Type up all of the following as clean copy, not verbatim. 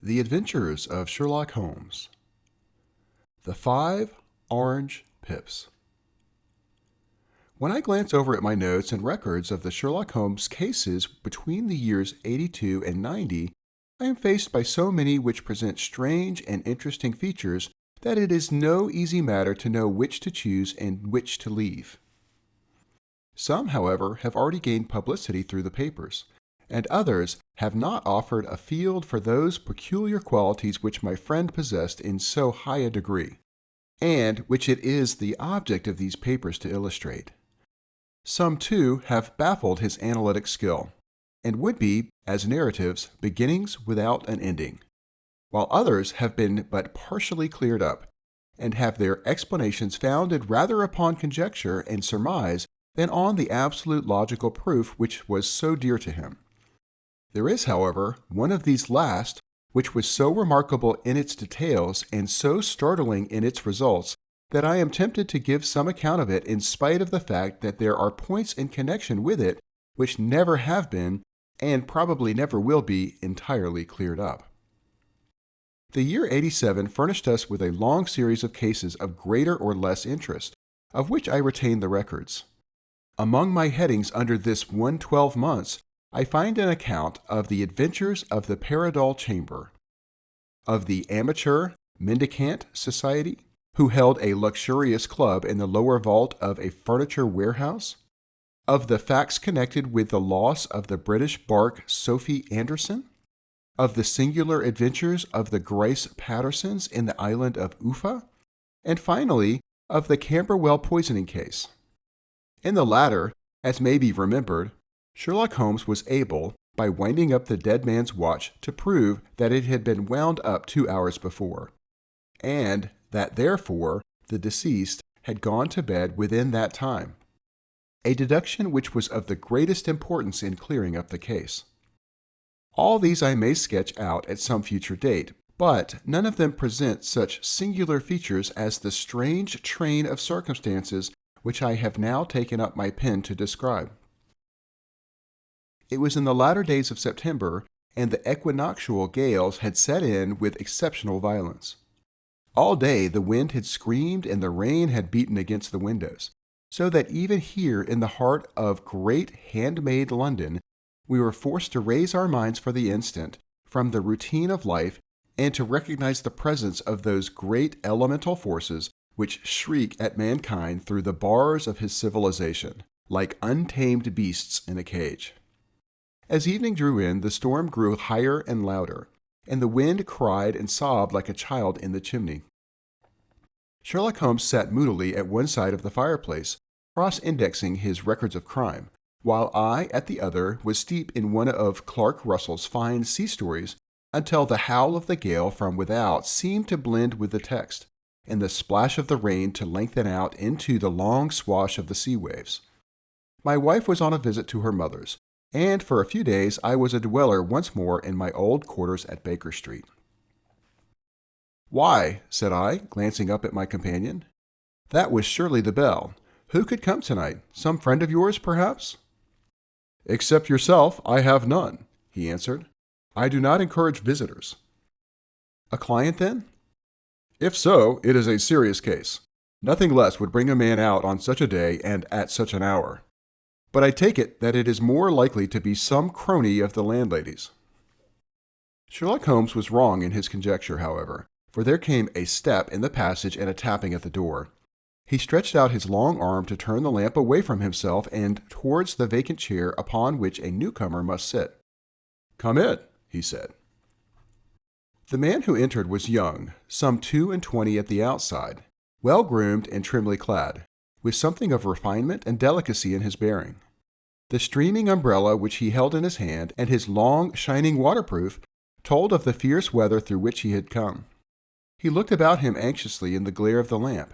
The Adventures of Sherlock Holmes. The 5 Orange Pips. When I glance over at my notes and records of the Sherlock Holmes cases between the years 82 and 90, I am faced by so many which present strange and interesting features that it is no easy matter to know which to choose and which to leave. Some, however, have already gained publicity through the papers, and others have not offered a field for those peculiar qualities which my friend possessed in so high a degree, and which it is the object of these papers to illustrate. Some, too, have baffled his analytic skill, and would be, as narratives, beginnings without an ending, while others have been but partially cleared up, and have their explanations founded rather upon conjecture and surmise than on the absolute logical proof which was so dear to him. There is, however, one of these last, which was so remarkable in its details and so startling in its results, that I am tempted to give some account of it in spite of the fact that there are points in connection with it which never have been, and probably never will be, entirely cleared up. The year 87 furnished us with a long series of cases of greater or less interest, of which I retain the records. Among my headings under this 112 months, I find an account of the adventures of the Paradol Chamber, of the Amateur Mendicant Society, who held a luxurious club in the lower vault of a furniture warehouse, of the facts connected with the loss of the British bark Sophie Anderson, of the singular adventures of the Grice Pattersons in the island of Ufa, and finally, of the Camberwell poisoning case. In the latter, as may be remembered, Sherlock Holmes was able, by winding up the dead man's watch, to prove that it had been wound up 2 hours before, and that therefore the deceased had gone to bed within that time, a deduction which was of the greatest importance in clearing up the case. All these I may sketch out at some future date, but none of them present such singular features as the strange train of circumstances which I have now taken up my pen to describe. It was in the latter days of September, and the equinoctial gales had set in with exceptional violence. All day the wind had screamed and the rain had beaten against the windows, so that even here in the heart of great handmade London, we were forced to raise our minds for the instant from the routine of life and to recognize the presence of those great elemental forces which shriek at mankind through the bars of his civilization, like untamed beasts in a cage. As evening drew in, the storm grew higher and louder, and the wind cried and sobbed like a child in the chimney. Sherlock Holmes sat moodily at one side of the fireplace, cross-indexing his records of crime, while I, at the other, was steeped in one of Clark Russell's fine sea stories until the howl of the gale from without seemed to blend with the text, and the splash of the rain to lengthen out into the long swash of the sea waves. My wife was on a visit to her mother's, and for a few days I was a dweller once more in my old quarters at Baker Street. "Why," said I, glancing up at my companion, "that was surely the bell. Who could come tonight? Some friend of yours, perhaps?" "Except yourself, I have none," he answered. "I do not encourage visitors." "A client, then?" "If so, it is a serious case. Nothing less would bring a man out on such a day and at such an hour. But I take it that it is more likely to be some crony of the landlady's." Sherlock Holmes was wrong in his conjecture, however, for there came a step in the passage and a tapping at the door. He stretched out his long arm to turn the lamp away from himself and towards the vacant chair upon which a newcomer must sit. "Come in," he said. The man who entered was young, some 22 at the outside, well-groomed and trimly clad, with something of refinement and delicacy in his bearing. The streaming umbrella which he held in his hand and his long, shining waterproof told of the fierce weather through which he had come. He looked about him anxiously in the glare of the lamp,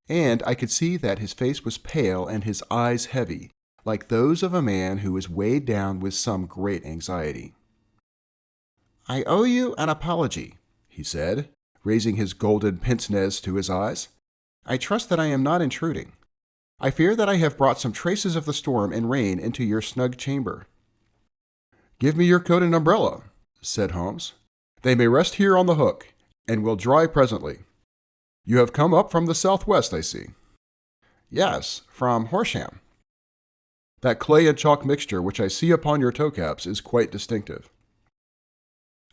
and I could see that his face was pale and his eyes heavy, like those of a man who is weighed down with some great anxiety. "I owe you an apology," he said, raising his golden pince-nez to his eyes. "I trust that I am not intruding. I fear that I have brought some traces of the storm and rain into your snug chamber." "Give me your coat and umbrella," said Holmes. They may rest here on the hook, and will dry presently. You have come up from the southwest, I see. Yes, from Horsham. That clay and chalk mixture which I see upon your toe caps is quite distinctive.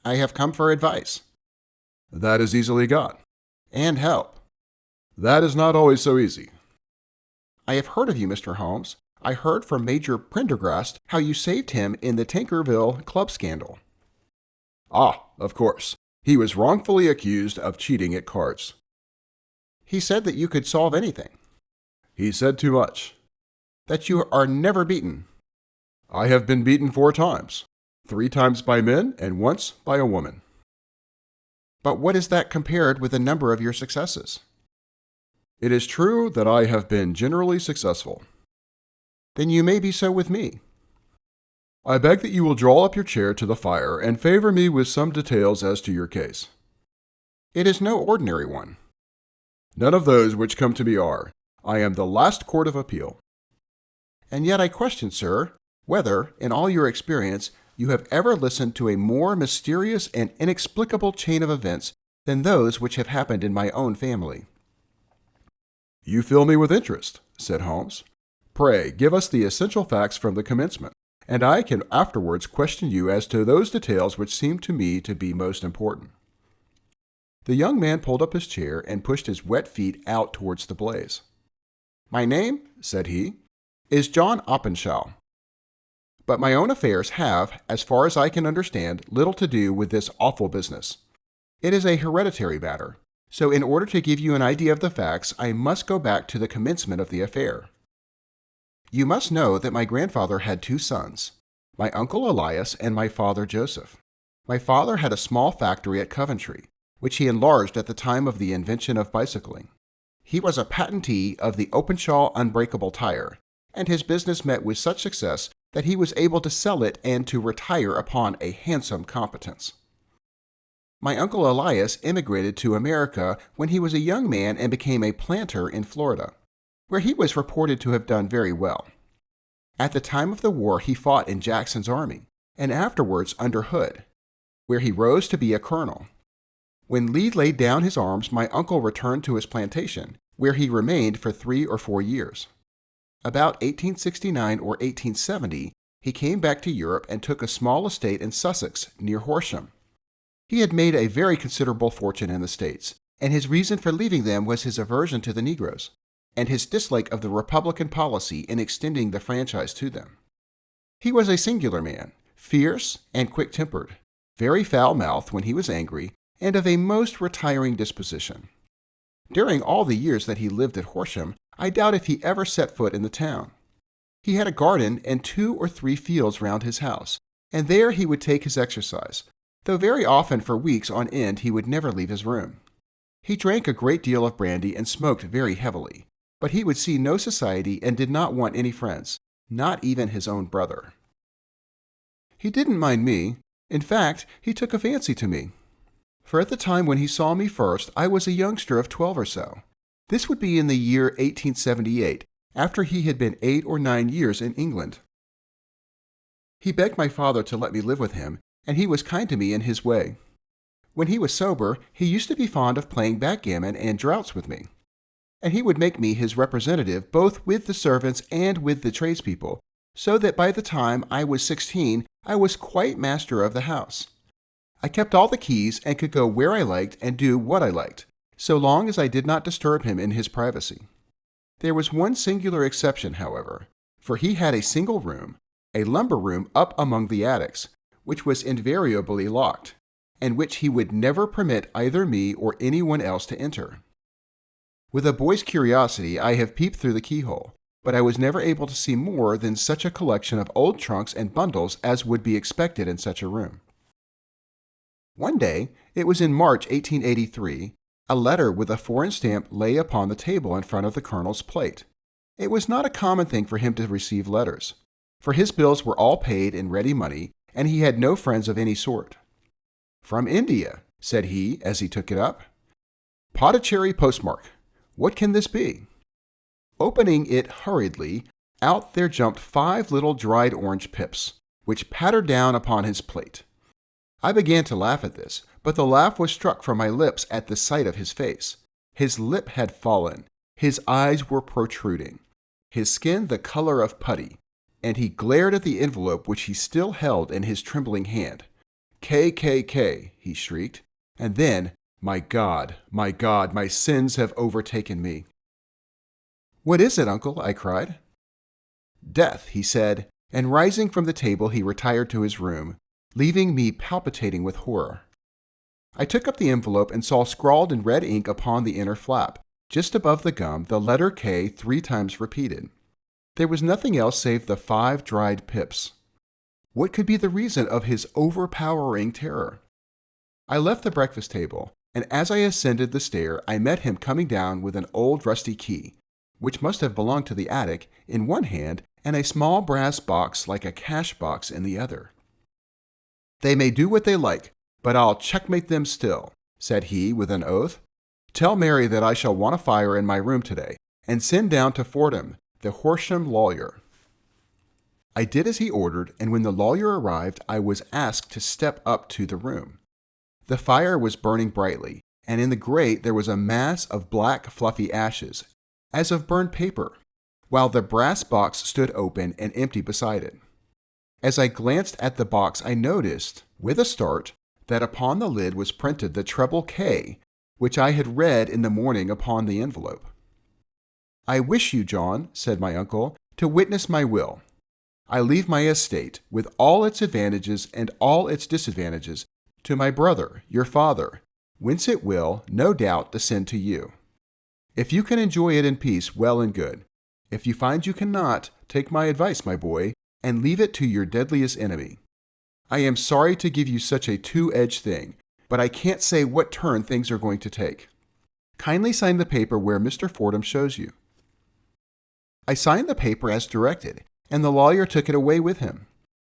I have come for advice. That is easily got. And help. That is not always so easy. I have heard of you, Mr. Holmes. I heard from Major Prendergast how you saved him in the Tankerville club scandal. Ah, of course. He was wrongfully accused of cheating at cards. He said that you could solve anything. He said too much. That you are never beaten. I have been beaten 4 times. 3 times by men and once by a woman. But what is that compared with the number of your successes? It is true that I have been generally successful. Then you may be so with me. I beg that you will draw up your chair to the fire and favor me with some details as to your case. It is no ordinary one. None of those which come to me are. I am the last court of appeal. And yet I question, sir, whether, in all your experience, you have ever listened to a more mysterious and inexplicable chain of events than those which have happened in my own family. You fill me with interest, said Holmes. Pray, give us the essential facts from the commencement, and I can afterwards question you as to those details which seem to me to be most important. The young man pulled up his chair and pushed his wet feet out towards the blaze. My name, said he, is John Openshaw. But my own affairs have, as far as I can understand, little to do with this awful business. It is a hereditary matter, so in order to give you an idea of the facts, I must go back to the commencement of the affair. You must know that my grandfather had 2 sons, my uncle Elias and my father Joseph. My father had a small factory at Coventry, which he enlarged at the time of the invention of bicycling. He was a patentee of the Openshaw unbreakable tire, and his business met with such success that he was able to sell it and to retire upon a handsome competence. My uncle Elias immigrated to America when he was a young man and became a planter in Florida, where he was reported to have done very well. At the time of the war, he fought in Jackson's army, and afterwards under Hood, where he rose to be a colonel. When Lee laid down his arms, my uncle returned to his plantation, where he remained for 3 or 4 years. About 1869 or 1870, he came back to Europe and took a small estate in Sussex, near Horsham. He had made a very considerable fortune in the States, and his reason for leaving them was his aversion to the Negroes, and his dislike of the Republican policy in extending the franchise to them. He was a singular man, fierce and quick-tempered, very foul-mouthed when he was angry, and of a most retiring disposition. During all the years that he lived at Horsham, I doubt if he ever set foot in the town. He had a garden and 2 or 3 fields round his house, and there he would take his exercise, though very often for weeks on end he would never leave his room. He drank a great deal of brandy and smoked very heavily, but he would see no society and did not want any friends, not even his own brother. He didn't mind me. In fact, he took a fancy to me. For at the time when he saw me first, I was a youngster of 12 or so. This would be in the year 1878, after he had been 8 or 9 years in England. He begged my father to let me live with him, and he was kind to me in his way. When he was sober, he used to be fond of playing backgammon and draughts with me, and he would make me his representative both with the servants and with the tradespeople, so that by the time I was 16, I was quite master of the house. I kept all the keys and could go where I liked and do what I liked, so long as I did not disturb him in his privacy. There was one singular exception, however, for he had a single room, a lumber room up among the attics, which was invariably locked, and which he would never permit either me or anyone else to enter. With a boy's curiosity, I have peeped through the keyhole, but I was never able to see more than such a collection of old trunks and bundles as would be expected in such a room. One day, it was in March 1883, a letter with a foreign stamp lay upon the table in front of the colonel's plate. It was not a common thing for him to receive letters, for his bills were all paid in ready money, and he had no friends of any sort. "From India," said he as he took it up. "Pondicherry postmark. What can this be?" Opening it hurriedly, out there jumped 5 little dried orange pips, which pattered down upon his plate. I began to laugh at this, but the laugh was struck from my lips at the sight of his face. His lip had fallen, his eyes were protruding, his skin the color of putty, and he glared at the envelope which he still held in his trembling hand. "K.K.K," he shrieked, and then, my God, my sins have overtaken me." "What is it, uncle?" I cried. "Death," he said, and rising from the table he retired to his room, leaving me palpitating with horror. I took up the envelope and saw scrawled in red ink upon the inner flap, just above the gum, the letter K 3 times repeated. There was nothing else save the 5 dried pips. What could be the reason of his overpowering terror? I left the breakfast table, and as I ascended the stair, I met him coming down with an old rusty key, which must have belonged to the attic, in one hand, and a small brass box like a cash box in the other. "They may do what they like, but I'll checkmate them still," said he with an oath. "Tell Mary that I shall want a fire in my room today, and send down to Fordham, the Horsham lawyer." I did as he ordered, and when the lawyer arrived, I was asked to step up to the room. The fire was burning brightly, and in the grate there was a mass of black fluffy ashes, as of burned paper, while the brass box stood open and empty beside it. As I glanced at the box, I noticed, with a start, that upon the lid was printed the treble K, which I had read in the morning upon the envelope. "I wish you, John," said my uncle, "to witness my will. I leave my estate, with all its advantages and all its disadvantages, to my brother, your father, whence it will, no doubt, descend to you. If you can enjoy it in peace, well and good. If you find you cannot, take my advice, my boy, and leave it to your deadliest enemy. I am sorry to give you such a two-edged thing, but I can't say what turn things are going to take. Kindly sign the paper where Mr. Fordham shows you." I signed the paper as directed, and the lawyer took it away with him.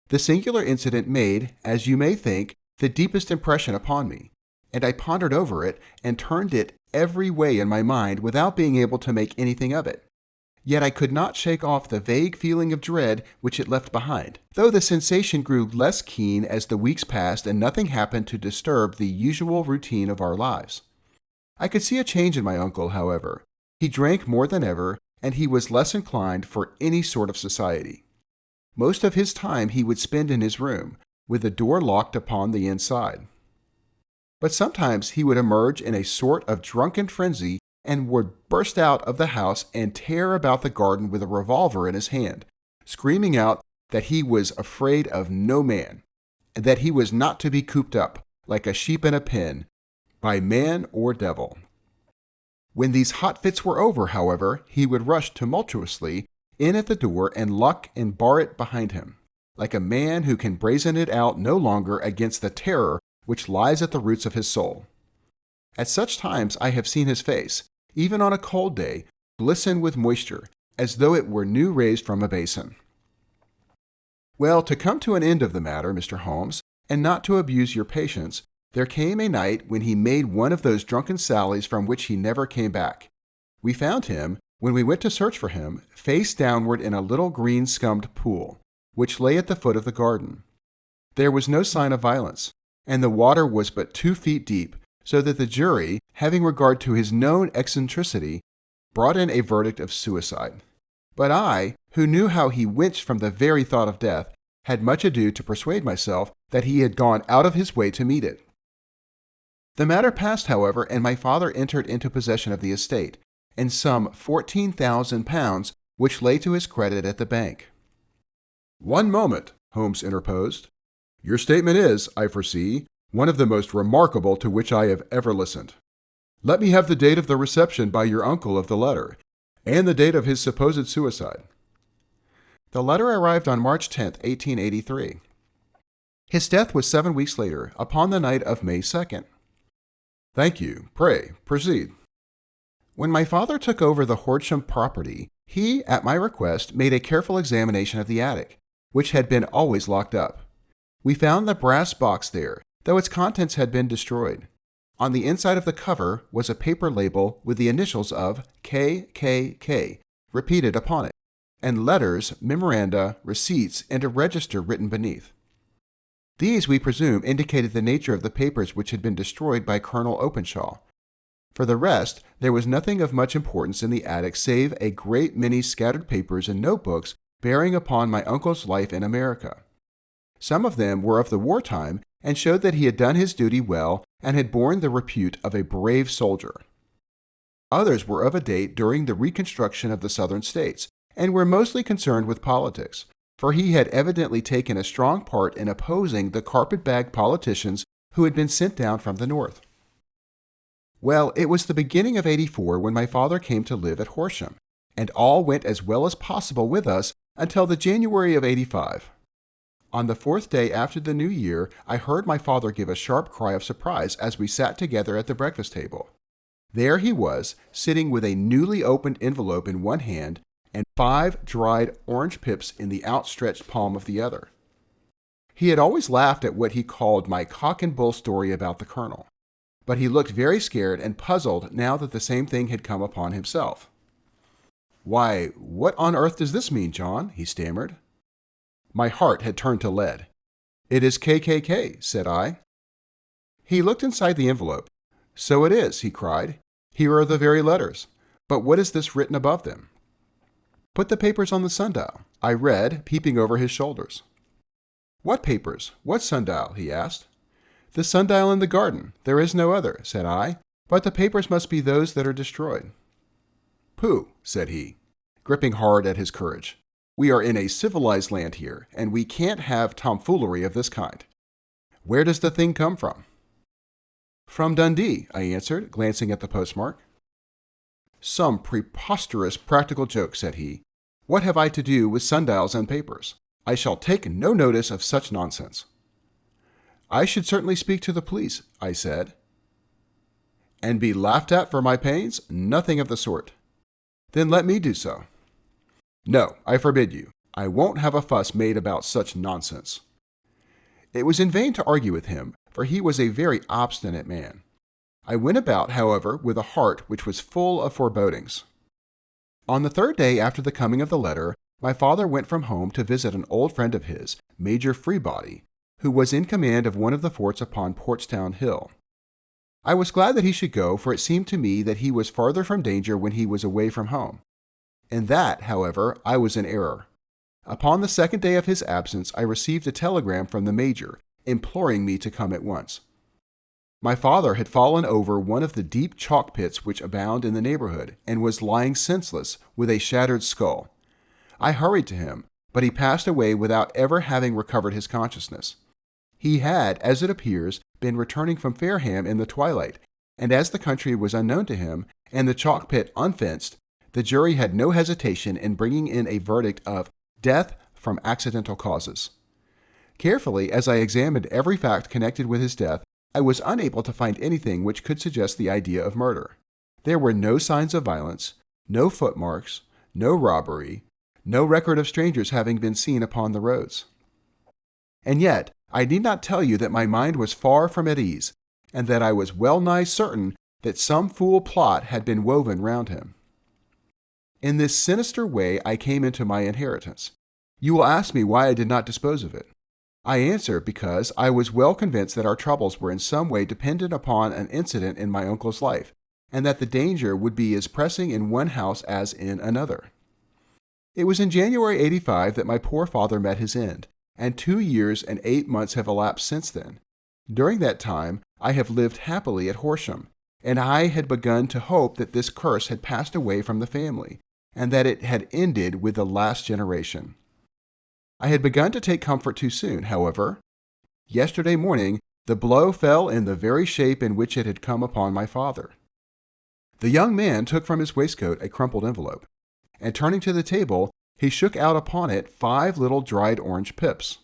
The singular incident made, as you may think, the deepest impression upon me, and I pondered over it and turned it every way in my mind without being able to make anything of it. Yet I could not shake off the vague feeling of dread which it left behind, though the sensation grew less keen as the weeks passed and nothing happened to disturb the usual routine of our lives. I could see a change in my uncle, however. He drank more than ever, and he was less inclined for any sort of society. Most of his time he would spend in his room, with the door locked upon the inside. But sometimes he would emerge in a sort of drunken frenzy and would burst out of the house and tear about the garden with a revolver in his hand, screaming out that he was afraid of no man, and that he was not to be cooped up, like a sheep in a pen, by man or devil. When these hot fits were over, however, he would rush tumultuously in at the door and lock and bar it behind him, like a man who can brazen it out no longer against the terror which lies at the roots of his soul. At such times I have seen his face, even on a cold day, glisten with moisture, as though it were new raised from a basin. Well, to come to an end of the matter, Mr. Holmes, and not to abuse your patience, there came a night when he made one of those drunken sallies from which he never came back. We found him, when we went to search for him, face downward in a little green scummed pool, which lay at the foot of the garden. There was no sign of violence, and the water was but 2 feet deep, so that the jury, having regard to his known eccentricity, brought in a verdict of suicide. But I, who knew how he winced from the very thought of death, had much ado to persuade myself that he had gone out of his way to meet it. The matter passed, however, and my father entered into possession of the estate, and some £14,000 which lay to his credit at the bank. "One moment," Holmes interposed. "Your statement is, I foresee, one of the most remarkable to which I have ever listened. Let me have the date of the reception by your uncle of the letter, and the date of his supposed suicide." The letter arrived on March 10th, 1883. His death was 7 weeks later, upon the night of May 2nd. "Thank you. Pray, proceed." When my father took over the Horsham property, he, at my request, made a careful examination of the attic, which had been always locked up. We found the brass box there, though its contents had been destroyed. On the inside of the cover was a paper label with the initials of K.K.K. repeated upon it, and letters, memoranda, receipts, and a register written beneath. These, we presume, indicated the nature of the papers which had been destroyed by Colonel Openshaw. For the rest, there was nothing of much importance in the attic save a great many scattered papers and notebooks bearing upon my uncle's life in America. Some of them were of the wartime and showed that he had done his duty well and had borne the repute of a brave soldier. Others were of a date during the Reconstruction of the Southern states and were mostly concerned with politics, for he had evidently taken a strong part in opposing the carpetbag politicians who had been sent down from the North. Well, it was the beginning of '84 when my father came to live at Horsham, and all went as well as possible with us until the January of '85. On the fourth day after the new year, I heard my father give a sharp cry of surprise as we sat together at the breakfast table. There he was, sitting with a newly opened envelope in one hand and 5 dried orange pips in the outstretched palm of the other. He had always laughed at what he called my cock and bull story about the colonel, but he looked very scared and puzzled now that the same thing had come upon himself. "Why, what on earth does this mean, John?" he stammered. My heart had turned to lead. "It is K.K.K," said I. He looked inside the envelope. "So it is," he cried. "Here are the very letters. But what is this written above them?" "Put the papers on the sundial," I read, peeping over his shoulders. "What papers? What sundial?" he asked. "The sundial in the garden. There is no other," said I, "but the papers must be those that are destroyed." "Pooh," said he, gripping hard at his courage. "We are in a civilized land here, and we can't have tomfoolery of this kind. Where does the thing come from?" "From Dundee," I answered, glancing at the postmark. "Some preposterous practical joke," said he. "What have I to do with sundials and papers? I shall take no notice of such nonsense." "I should certainly speak to the police," I said. "And be laughed at for my pains? Nothing of the sort." "Then let me do so." "No, I forbid you. I won't have a fuss made about such nonsense." It was in vain to argue with him, for he was a very obstinate man. I went about, however, with a heart which was full of forebodings. On the third day after the coming of the letter, my father went from home to visit an old friend of his, Major Freebody, who was in command of one of the forts upon Portstown Hill. I was glad that he should go, for it seemed to me that he was farther from danger when he was away from home. In that, however, I was in error. Upon the second day of his absence, I received a telegram from the Major, imploring me to come at once. My father had fallen over one of the deep chalk pits which abound in the neighborhood, and was lying senseless, with a shattered skull. I hurried to him, but he passed away without ever having recovered his consciousness. He had, as it appears, been returning from Fareham in the twilight, and as the country was unknown to him, and the chalk pit unfenced, the jury had no hesitation in bringing in a verdict of death from accidental causes. Carefully, as I examined every fact connected with his death, I was unable to find anything which could suggest the idea of murder. There were no signs of violence, no footmarks, no robbery, no record of strangers having been seen upon the roads. And yet, I need not tell you that my mind was far from at ease, and that I was well nigh certain that some fool plot had been woven round him. In this sinister way I came into my inheritance. You will ask me why I did not dispose of it. I answer because I was well convinced that our troubles were in some way dependent upon an incident in my uncle's life, and that the danger would be as pressing in one house as in another. It was in January '85 that my poor father met his end, and 2 years and 8 months have elapsed since then. During that time, I have lived happily at Horsham, and I had begun to hope that this curse had passed away from the family, and that it had ended with the last generation. I had begun to take comfort too soon, however. Yesterday morning, the blow fell in the very shape in which it had come upon my father. The young man took from his waistcoat a crumpled envelope, and turning to the table, he shook out upon it 5 little dried orange pips.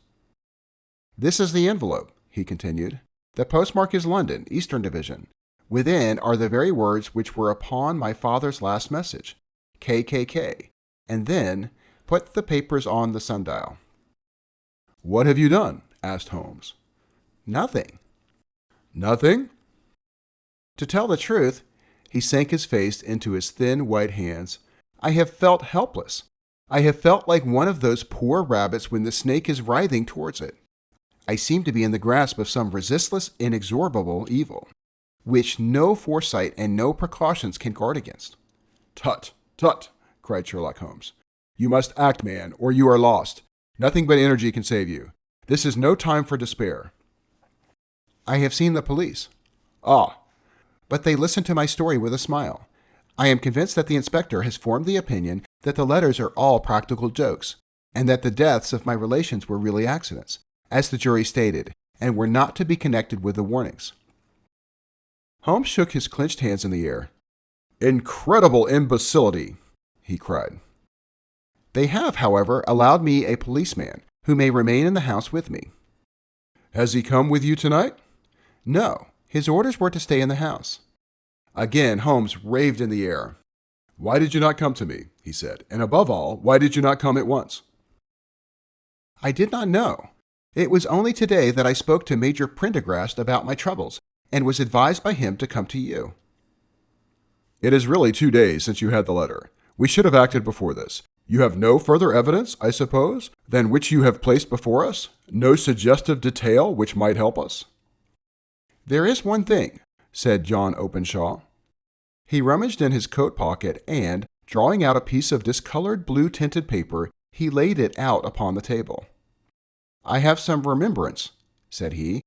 "This is the envelope," he continued. "The postmark is London, Eastern Division. Within are the very words which were upon my father's last message, K.K.K, and then, put the papers on the sundial." "What have you done?" asked Holmes. "Nothing." "Nothing?" To tell the truth, he sank his face into his thin white hands. I have felt helpless. I have felt like one of those poor rabbits when the snake is writhing towards it. I seem to be in the grasp of some resistless, inexorable evil, which no foresight and no precautions can guard against. Tut, tut, cried Sherlock Holmes. You must act, man, or you are lost. Nothing but energy can save you. This is no time for despair. I have seen the police. Ah, but they listened to my story with a smile. I am convinced that the inspector has formed the opinion that the letters are all practical jokes, and that the deaths of my relations were really accidents, as the jury stated, and were not to be connected with the warnings. Holmes shook his clenched hands in the air. Incredible imbecility, he cried. They have, however, allowed me a policeman who may remain in the house with me. Has he come with you tonight? No, his orders were to stay in the house. Again, Holmes raved in the air. Why did you not come to me? He said, and above all, why did you not come at once? I did not know. It was only today that I spoke to Major Prendergast about my troubles, and was advised by him to come to you. It is really 2 days since you had the letter. We should have acted before this. You have no further evidence, I suppose, than which you have placed before us? No suggestive detail which might help us? There is one thing, said John Openshaw. He rummaged in his coat pocket and, drawing out a piece of discolored blue-tinted paper, he laid it out upon the table. I have some remembrance, said he,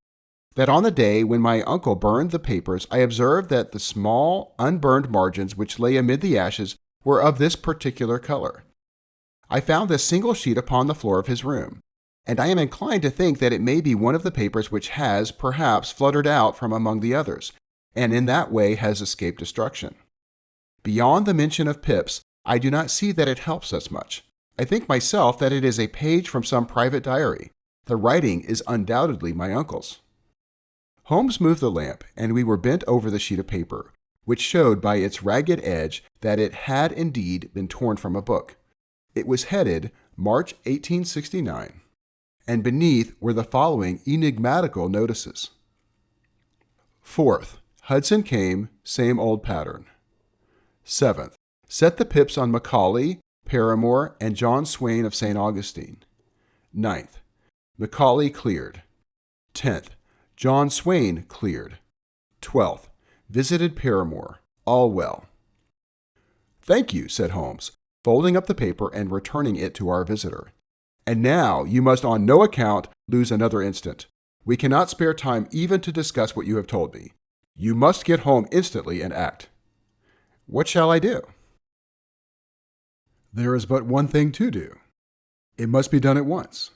that on the day when my uncle burned the papers, I observed that the small, unburned margins which lay amid the ashes were of this particular color. I found this single sheet upon the floor of his room, and I am inclined to think that it may be one of the papers which has, perhaps, fluttered out from among the others, and in that way has escaped destruction. Beyond the mention of pips, I do not see that it helps us much. I think myself that it is a page from some private diary. The writing is undoubtedly my uncle's. Holmes moved the lamp, and we were bent over the sheet of paper, which showed by its ragged edge that it had indeed been torn from a book. It was headed March 1869, and beneath were the following enigmatical notices. 4th, Hudson came, same old pattern. 7th, set the pips on Macaulay, Paramore, and John Swain of St. Augustine. 9th, Macaulay cleared. 10th, John Swain cleared. 12th, visited Paramore. All well. Thank you, said Holmes, folding up the paper and returning it to our visitor. And now you must on no account lose another instant. We cannot spare time even to discuss what you have told me. You must get home instantly and act. What shall I do? There is but one thing to do. It must be done at once.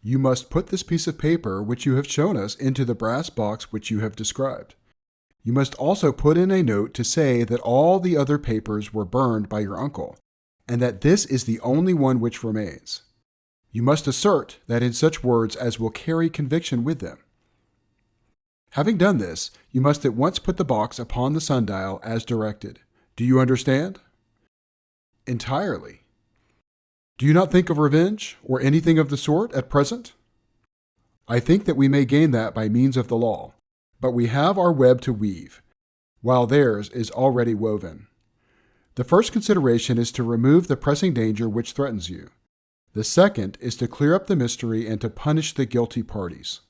You must put this piece of paper which you have shown us into the brass box which you have described. You must also put in a note to say that all the other papers were burned by your uncle, and that this is the only one which remains. You must assert that in such words as will carry conviction with them. Having done this, you must at once put the box upon the sundial as directed. Do you understand? Entirely. Do you not think of revenge, or anything of the sort, at present? I think that we may gain that by means of the law, but we have our web to weave, while theirs is already woven. The first consideration is to remove the pressing danger which threatens you. The second is to clear up the mystery and to punish the guilty parties.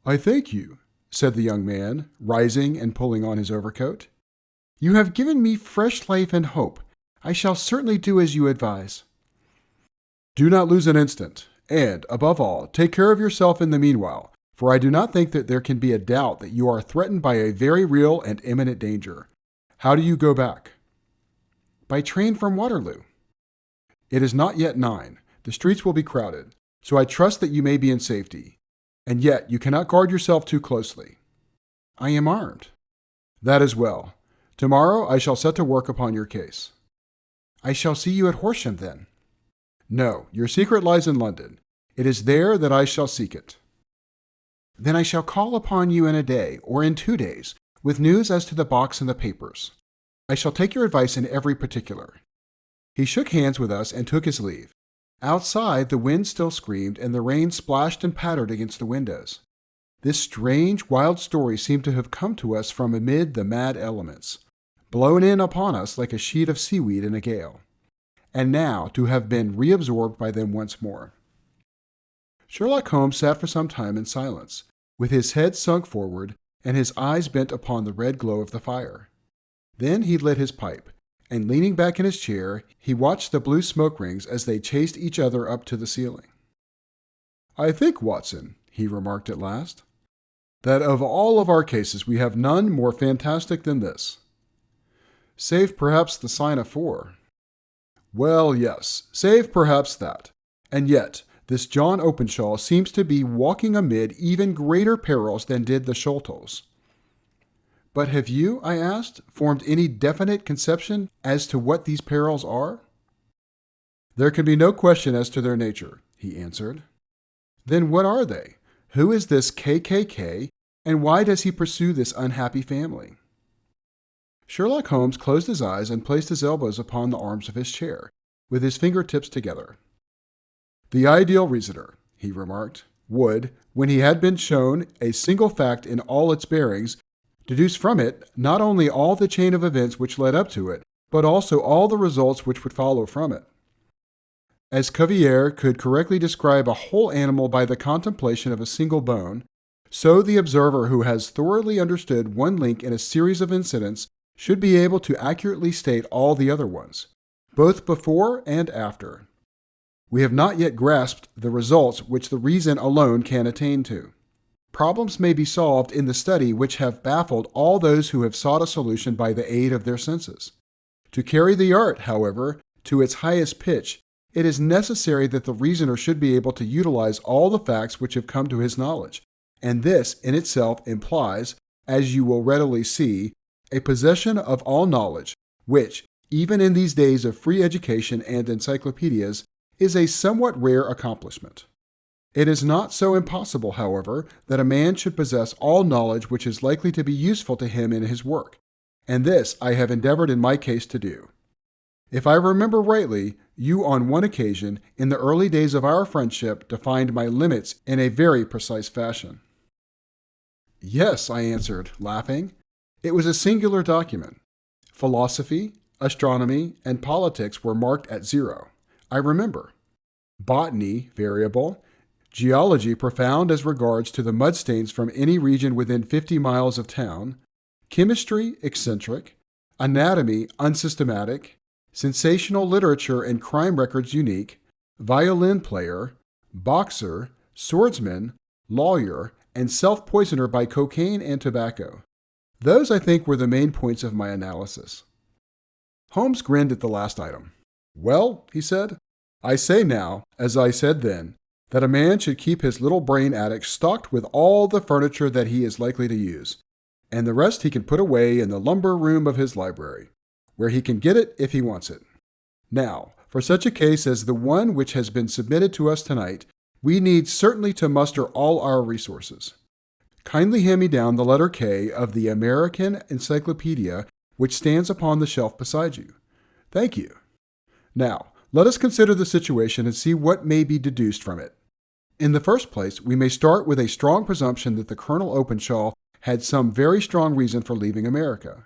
I thank you, said the young man, rising and pulling on his overcoat. You have given me fresh life and hope. I shall certainly do as you advise. Do not lose an instant, and, above all, take care of yourself in the meanwhile, for I do not think that there can be a doubt that you are threatened by a very real and imminent danger. How do you go back? By train from Waterloo. It is not yet 9. The streets will be crowded, so I trust that you may be in safety. And yet you cannot guard yourself too closely. I am armed. That is well. Tomorrow I shall set to work upon your case. I shall see you at Horsham, then. No, your secret lies in London. It is there that I shall seek it. Then I shall call upon you in a day, or in 2 days, with news as to the box and the papers. I shall take your advice in every particular. He shook hands with us and took his leave. Outside, the wind still screamed, and the rain splashed and pattered against the windows. This strange, wild story seemed to have come to us from amid the mad elements, blown in upon us like a sheet of seaweed in a gale, and now to have been reabsorbed by them once more. Sherlock Holmes sat for some time in silence, with his head sunk forward and his eyes bent upon the red glow of the fire. Then he lit his pipe, and leaning back in his chair, he watched the blue smoke rings as they chased each other up to the ceiling. "I think, Watson," he remarked at last, "that of all of our cases we have none more fantastic than this. Save perhaps the sign of 4. Well, yes, save perhaps that. And yet, this John Openshaw seems to be walking amid even greater perils than did the Sholtos." "But have you," I asked, "formed any definite conception as to what these perils are?" "There can be no question as to their nature," he answered. "Then what are they? Who is this K.K.K., and why does he pursue this unhappy family?" Sherlock Holmes closed his eyes and placed his elbows upon the arms of his chair, with his fingertips together. "The ideal reasoner," he remarked, "would, when he had been shown a single fact in all its bearings, deduce from it not only all the chain of events which led up to it, but also all the results which would follow from it. As Cuvier could correctly describe a whole animal by the contemplation of a single bone, so the observer who has thoroughly understood one link in a series of incidents should be able to accurately state all the other ones, both before and after. We have not yet grasped the results which the reason alone can attain to. Problems may be solved in the study which have baffled all those who have sought a solution by the aid of their senses. To carry the art, however, to its highest pitch, it is necessary that the reasoner should be able to utilize all the facts which have come to his knowledge, and this in itself implies, as you will readily see, a possession of all knowledge, which, even in these days of free education and encyclopedias, is a somewhat rare accomplishment. It is not so impossible, however, that a man should possess all knowledge which is likely to be useful to him in his work, and this I have endeavored in my case to do. If I remember rightly, you on one occasion, in the early days of our friendship, defined my limits in a very precise fashion." "Yes," I answered, laughing. "It was a singular document. Philosophy, astronomy, and politics were marked at 0. I remember. Botany, variable. Geology, profound as regards to the mudstains from any region within 50 miles of town. Chemistry, eccentric. Anatomy, unsystematic. Sensational literature and crime records unique. Violin player. Boxer. Swordsman. Lawyer. And self-poisoner by cocaine and tobacco. Those, I think, were the main points of my analysis." Holmes grinned at the last item. "Well," he said, "I say now, as I said then, that a man should keep his little brain attic stocked with all the furniture that he is likely to use, and the rest he can put away in the lumber room of his library, where he can get it if he wants it. Now, for such a case as the one which has been submitted to us tonight, we need certainly to muster all our resources. Kindly hand me down the letter K of the American Encyclopedia, which stands upon the shelf beside you. Thank you. Now, let us consider the situation and see what may be deduced from it. In the first place, we may start with a strong presumption that the Colonel Openshaw had some very strong reason for leaving America.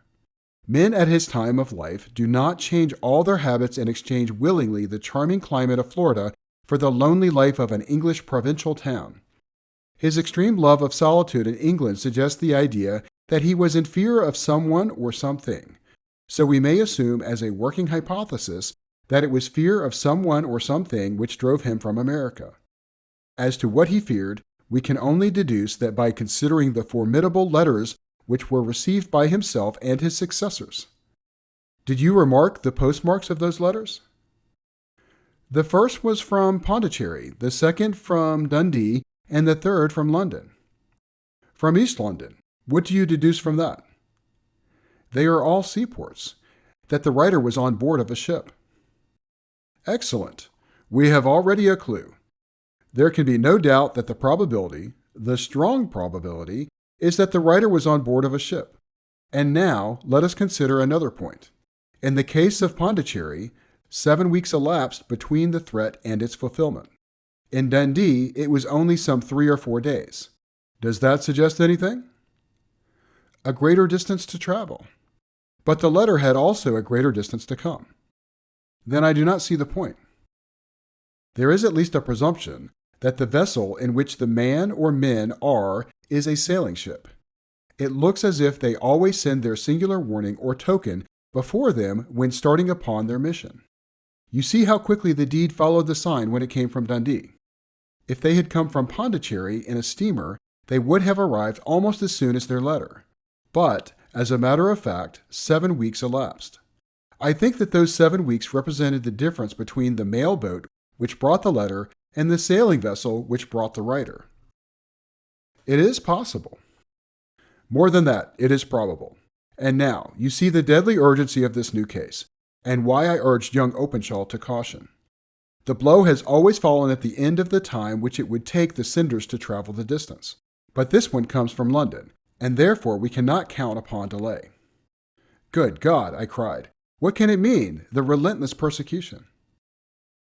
Men at his time of life do not change all their habits and exchange willingly the charming climate of Florida for the lonely life of an English provincial town. His extreme love of solitude in England suggests the idea that he was in fear of someone or something. So we may assume as a working hypothesis that it was fear of someone or something which drove him from America. As to what he feared, we can only deduce that by considering the formidable letters which were received by himself and his successors. Did you remark the postmarks of those letters? The first was from Pondicherry, the second from Dundee, and the third from London. From East London. What do you deduce from that? They are all seaports, that the writer was on board of a ship. Excellent. We have already a clue. There can be no doubt that the probability, the strong probability, is that the writer was on board of a ship. And now let us consider another point. In the case of Pondicherry, 7 weeks elapsed between the threat and its fulfillment. In Dundee, it was only some 3 or 4 days. Does that suggest anything? A greater distance to travel. But the letter had also a greater distance to come. Then I do not see the point. There is at least a presumption that the vessel in which the man or men are is a sailing ship. It looks as if they always send their singular warning or token before them when starting upon their mission. You see how quickly the deed followed the sign when it came from Dundee. If they had come from Pondicherry in a steamer, they would have arrived almost as soon as their letter. But, as a matter of fact, 7 weeks elapsed. I think that those 7 weeks represented the difference between the mail boat which brought the letter and the sailing vessel which brought the writer. It is possible. More than that, it is probable. And now, you see the deadly urgency of this new case, and why I urged young Openshaw to caution. The blow has always fallen at the end of the time which it would take the senders to travel the distance. But this one comes from London, and therefore we cannot count upon delay. Good God, I cried. What can it mean, the relentless persecution?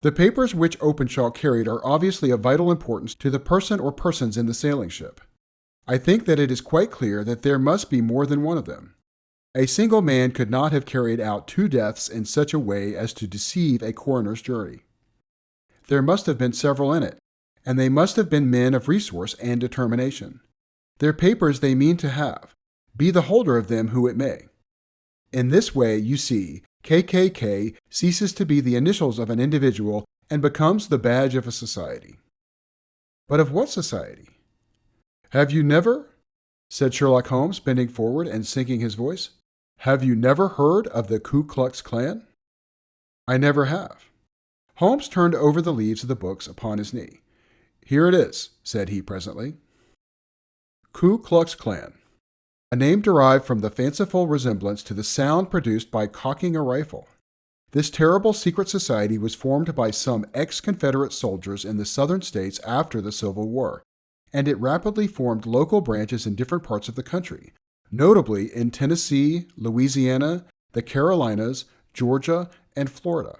The papers which Openshaw carried are obviously of vital importance to the person or persons in the sailing ship. I think that it is quite clear that there must be more than one of them. A single man could not have carried out 2 deaths in such a way as to deceive a coroner's jury. There must have been several in it, and they must have been men of resource and determination. Their papers they mean to have, be the holder of them who it may. In this way, you see, K.K.K. ceases to be the initials of an individual and becomes the badge of a society. But of what society? Have you never, said Sherlock Holmes, bending forward and sinking his voice, have you never heard of the Ku Klux Klan? I never have. Holmes turned over the leaves of the books upon his knee. Here it is, said he presently. Ku Klux Klan, a name derived from the fanciful resemblance to the sound produced by cocking a rifle. This terrible secret society was formed by some ex-Confederate soldiers in the southern states after the Civil War, and it rapidly formed local branches in different parts of the country, notably in Tennessee, Louisiana, the Carolinas, Georgia, and Florida.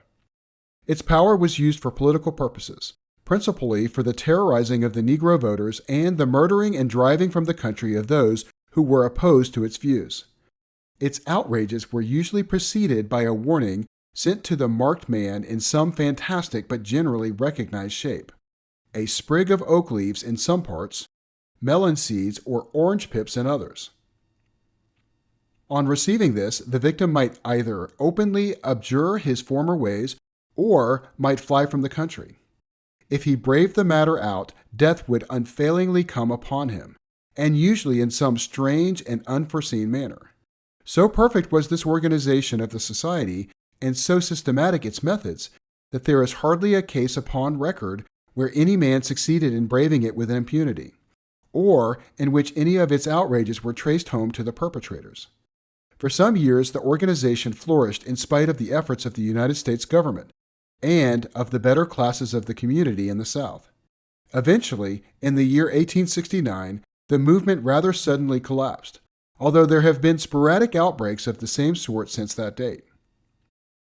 Its power was used for political purposes, principally for the terrorizing of the Negro voters and the murdering and driving from the country of those who were opposed to its views. Its outrages were usually preceded by a warning sent to the marked man in some fantastic but generally recognized shape. A sprig of oak leaves in some parts, melon seeds or orange pips in others. On receiving this, the victim might either openly abjure his former ways or might fly from the country. If he braved the matter out, death would unfailingly come upon him, and usually in some strange and unforeseen manner. So perfect was this organization of the society, and so systematic its methods, that there is hardly a case upon record where any man succeeded in braving it with impunity, or in which any of its outrages were traced home to the perpetrators. For some years, the organization flourished in spite of the efforts of the United States government and of the better classes of the community in the South. Eventually, in the year 1869, the movement rather suddenly collapsed, although there have been sporadic outbreaks of the same sort since that date.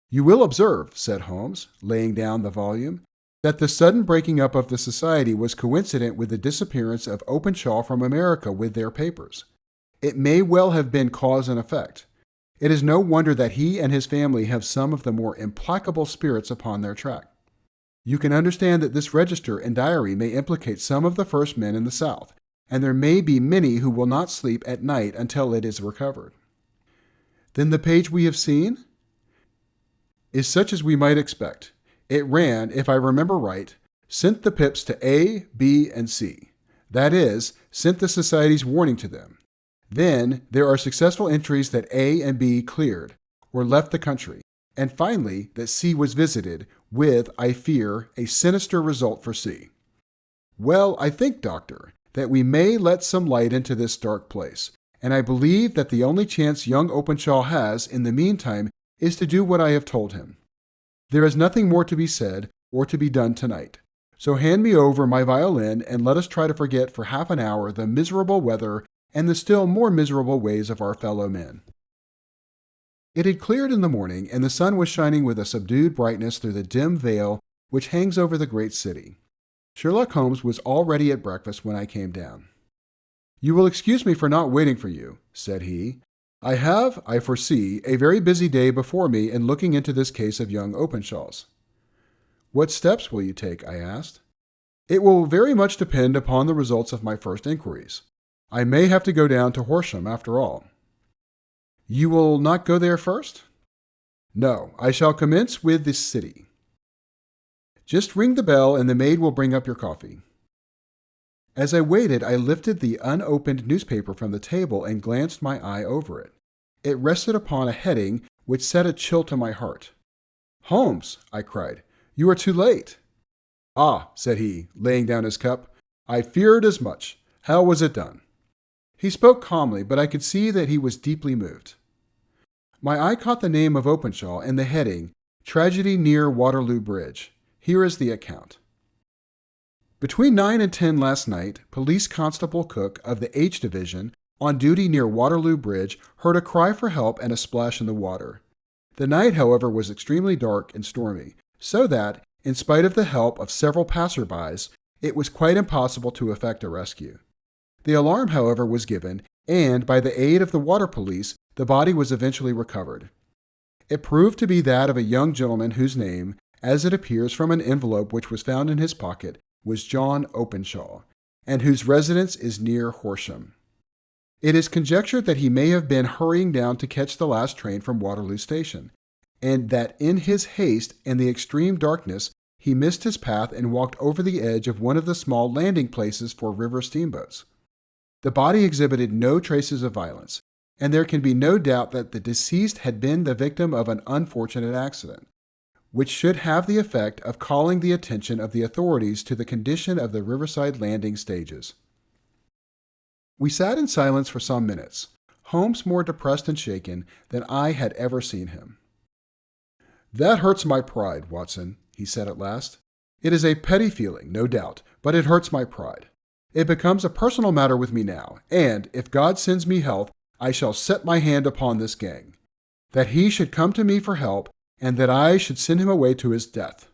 You will observe, said Holmes, laying down the volume, that the sudden breaking up of the society was coincident with the disappearance of Openshaw from America with their papers. It may well have been cause and effect. It is no wonder that he and his family have some of the more implacable spirits upon their track. You can understand that this register and diary may implicate some of the first men in the South, and there may be many who will not sleep at night until it is recovered. Then the page we have seen is such as we might expect. It ran, if I remember right, sent the pips to A, B, and C. That is, sent the society's warning to them. Then there are successful entries that A and B cleared, or left the country, and finally that C was visited, with, I fear, a sinister result for C. Well, I think, Doctor, that we may let some light into this dark place, and I believe that the only chance young Openshaw has, in the meantime, is to do what I have told him. There is nothing more to be said or to be done tonight, so hand me over my violin and let us try to forget for half an hour the miserable weather and the still more miserable ways of our fellow men. It had cleared in the morning, and the sun was shining with a subdued brightness through the dim veil which hangs over the great city. Sherlock Holmes was already at breakfast when I came down. You will excuse me for not waiting for you, said he. I have, I foresee, a very busy day before me in looking into this case of young Openshaw's. What steps will you take? I asked. It will very much depend upon the results of my first inquiries. I may have to go down to Horsham after all. You will not go there first? No, I shall commence with the city. Just ring the bell and the maid will bring up your coffee. As I waited, I lifted the unopened newspaper from the table and glanced my eye over it. It rested upon a heading which set a chill to my heart. Holmes, I cried, you are too late. Ah, said he, laying down his cup, I feared as much. How was it done? He spoke calmly, but I could see that he was deeply moved. My eye caught the name of Openshaw and the heading, Tragedy near Waterloo Bridge. Here is the account. Between 9 and 10 last night, Police Constable Cook of the H Division, on duty near Waterloo Bridge, heard a cry for help and a splash in the water. The night, however, was extremely dark and stormy, so that, in spite of the help of several passersby, it was quite impossible to effect a rescue. The alarm, however, was given, and by the aid of the water police, the body was eventually recovered. It proved to be that of a young gentleman whose name, as it appears from an envelope which was found in his pocket, was John Openshaw, and whose residence is near Horsham. It is conjectured that he may have been hurrying down to catch the last train from Waterloo Station, and that in his haste and the extreme darkness he missed his path and walked over the edge of one of the small landing places for river steamboats. The body exhibited no traces of violence, and there can be no doubt that the deceased had been the victim of an unfortunate accident, which should have the effect of calling the attention of the authorities to the condition of the riverside landing stages. We sat in silence for some minutes, Holmes more depressed and shaken than I had ever seen him. That hurts my pride, Watson, he said at last. It is a petty feeling, no doubt, but it hurts my pride. It becomes a personal matter with me now, and, if God sends me health, I shall set my hand upon this gang. That he should come to me for help, and that I should send him away to his death.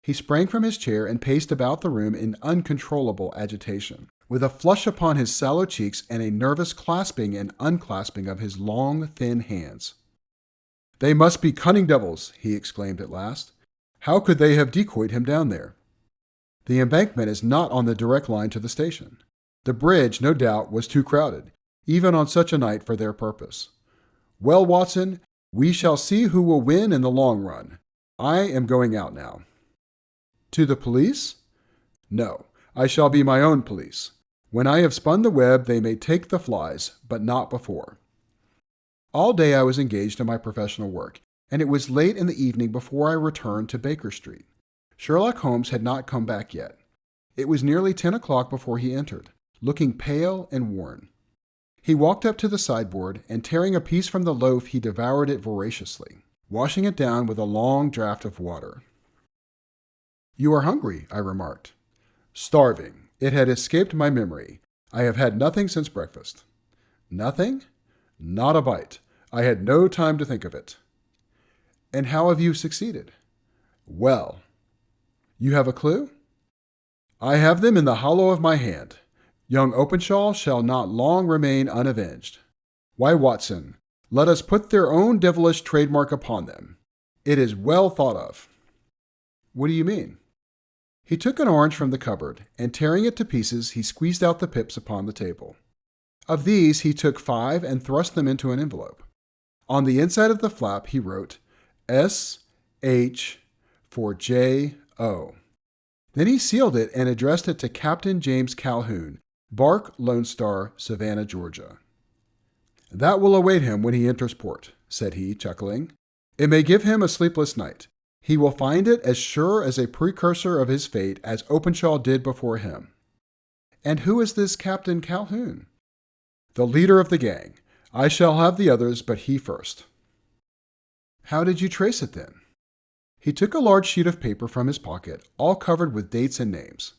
He sprang from his chair and paced about the room in uncontrollable agitation, with a flush upon his sallow cheeks and a nervous clasping and unclasping of his long, thin hands. They must be cunning devils, he exclaimed at last. How could they have decoyed him down there? The embankment is not on the direct line to the station. The bridge, no doubt, was too crowded, even on such a night, for their purpose. Well, Watson, we shall see who will win in the long run. I am going out now. To the police? No, I shall be my own police. When I have spun the web, they may take the flies, but not before. All day I was engaged in my professional work, and it was late in the evening before I returned to Baker Street. Sherlock Holmes had not come back yet. It was nearly 10 o'clock before he entered, looking pale and worn. He walked up to the sideboard, and tearing a piece from the loaf, he devoured it voraciously, washing it down with a long draught of water. You are hungry, I remarked. Starving. It had escaped my memory. I have had nothing since breakfast. Nothing? Not a bite. I had no time to think of it. And how have you succeeded? Well. You have a clue? I have them in the hollow of my hand. Young Openshaw shall not long remain unavenged. Why, Watson, let us put their own devilish trademark upon them. It is well thought of. What do you mean? He took an orange from the cupboard, and tearing it to pieces, he squeezed out the pips upon the table. Of these, he took 5 and thrust them into an envelope. On the inside of the flap, he wrote, S.H. for J.O. Then he sealed it and addressed it to Captain James Calhoun, Bark, Lone Star, Savannah, Georgia. That will await him when he enters port, said he, chuckling. It may give him a sleepless night. He will find it as sure as a precursor of his fate as Openshaw did before him. And who is this Captain Calhoun? The leader of the gang. I shall have the others, but he first. How did you trace it then? He took a large sheet of paper from his pocket, all covered with dates and names.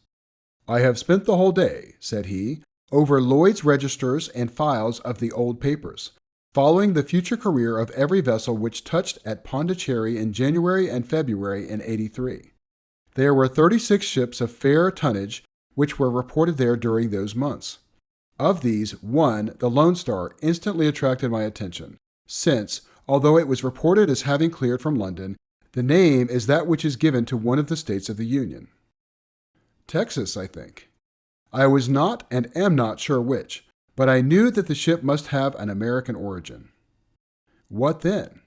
I have spent the whole day, said he, over Lloyd's registers and files of the old papers, following the future career of every vessel which touched at Pondicherry in January and February in '83. There were 36 ships of fair tonnage which were reported there during those months. Of these, one, the Lone Star, instantly attracted my attention, since, although it was reported as having cleared from London, the name is that which is given to one of the states of the Union. Texas, I think. I was not and am not sure which, but I knew that the ship must have an American origin. What then?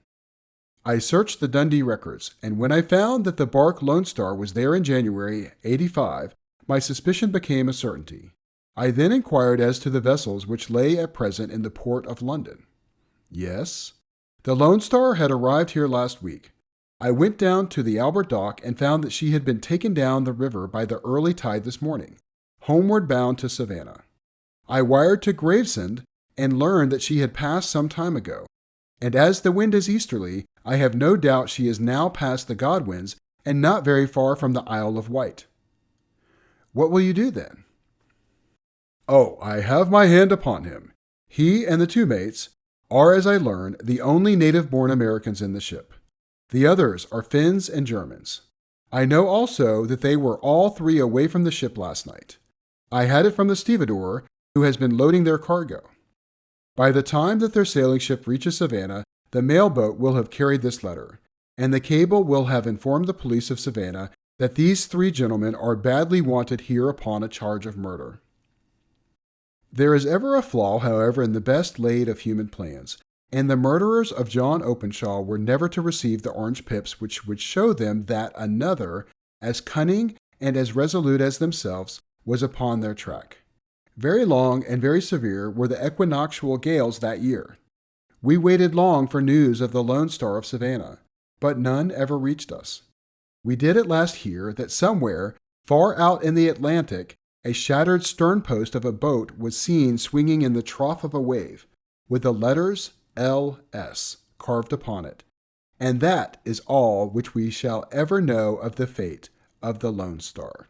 I searched the Dundee records, and when I found that the bark Lone Star was there in January '85, my suspicion became a certainty. I then inquired as to the vessels which lay at present in the port of London. Yes, the Lone Star had arrived here last week. I went down to the Albert Dock and found that she had been taken down the river by the early tide this morning, homeward bound to Savannah. I wired to Gravesend and learned that she had passed some time ago, and as the wind is easterly, I have no doubt she is now past the Godwins and not very far from the Isle of Wight. What will you do then? Oh, I have my hand upon him. He and the two mates are, as I learn, the only native-born Americans in the ship. The others are Finns and Germans. I know also that they were all three away from the ship last night. I had it from the stevedore, who has been loading their cargo. By the time that their sailing ship reaches Savannah, the mail boat will have carried this letter, and the cable will have informed the police of Savannah that these three gentlemen are badly wanted here upon a charge of murder. There is ever a flaw, however, in the best laid of human plans, and the murderers of John Openshaw were never to receive the orange pips which would show them that another, as cunning and as resolute as themselves, was upon their track. Very long and very severe were the equinoctial gales that year. We waited long for news of the Lone Star of Savannah, but none ever reached us. We did at last hear that somewhere, far out in the Atlantic, a shattered sternpost of a boat was seen swinging in the trough of a wave, with the letters L.S. carved upon it, and that is all which we shall ever know of the fate of the Lone Star.